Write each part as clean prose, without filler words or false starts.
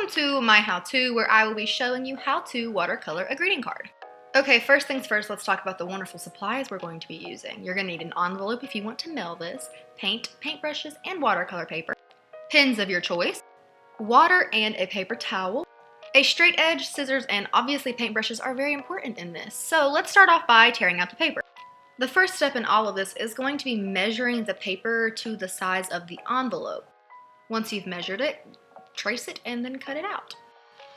Welcome to my how-to, where I will be showing you how to watercolor a greeting card. Okay, first things first, let's talk about the wonderful supplies we're going to be using. You're going to need an envelope if you want to mail this, paint, paintbrushes, and watercolor paper, pens of your choice, water and a paper towel, a straight edge, scissors, and obviously paintbrushes are very important in this. So let's start off by tearing out the paper. The first step in all of this is going to be measuring the paper to the size of the envelope. Once you've measured it, trace it and then cut it out.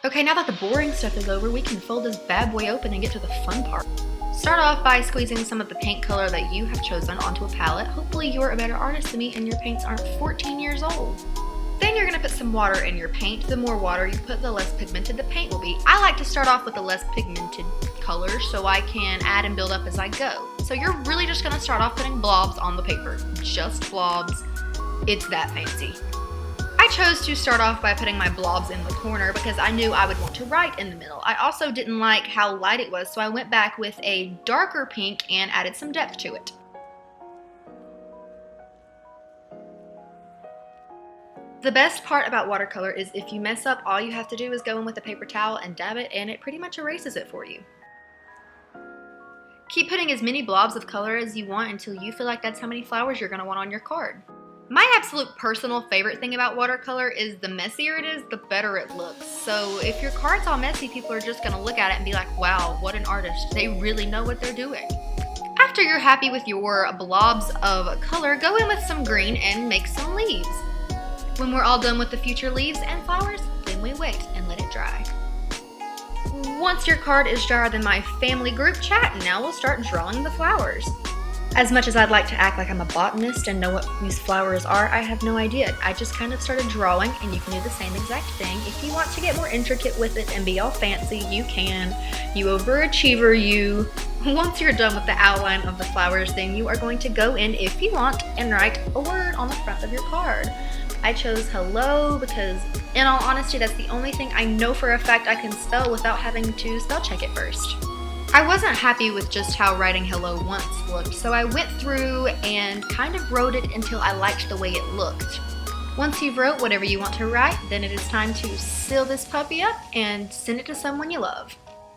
Okay, now that the boring stuff is over, we can fold this bad boy open and get to the fun part. Start off by squeezing some of the paint color that you have chosen onto a palette. Hopefully you're a better artist than me and your paints aren't 14 years old. Then you're going to put some water in your paint. The more water you put, the less pigmented the paint will be. I like to start off with the less pigmented colors so I can add and build up as I go. So you're really just going to start off putting blobs on the paper. Just blobs. It's that fancy. I chose to start off by putting my blobs in the corner because I knew I would want to write in the middle. I also didn't like how light it was, so I went back with a darker pink and added some depth to it. The best part about watercolor is if you mess up, all you have to do is go in with a paper towel and dab it, and it pretty much erases it for you. Keep putting as many blobs of color as you want until you feel like that's how many flowers you're going to want on your card. My absolute personal favorite thing about watercolor is the messier it is, the better it looks. So if your card's all messy, people are just going to look at it and be like, wow, what an artist. They really know what they're doing. After you're happy with your blobs of color, go in with some green and make some leaves. When we're all done with the future leaves and flowers, then we wait and let it dry. Once your card is drier than my family group chat, now we'll start drawing the flowers. As much as I'd like to act like I'm a botanist and know what these flowers are, I have no idea. I just kind of started drawing, and you can do the same exact thing. If you want to get more intricate with it and be all fancy, you can. You overachiever, you. Once you're done with the outline of the flowers, then you are going to go in, if you want, and write a word on the front of your card. I chose hello because, in all honesty, that's the only thing I know for a fact I can spell without having to spell check it first. I wasn't happy with just how writing hello once looked, so I went through and kind of wrote it until I liked the way it looked. Once you've wrote whatever you want to write, then it is time to seal this puppy up and send it to someone you love.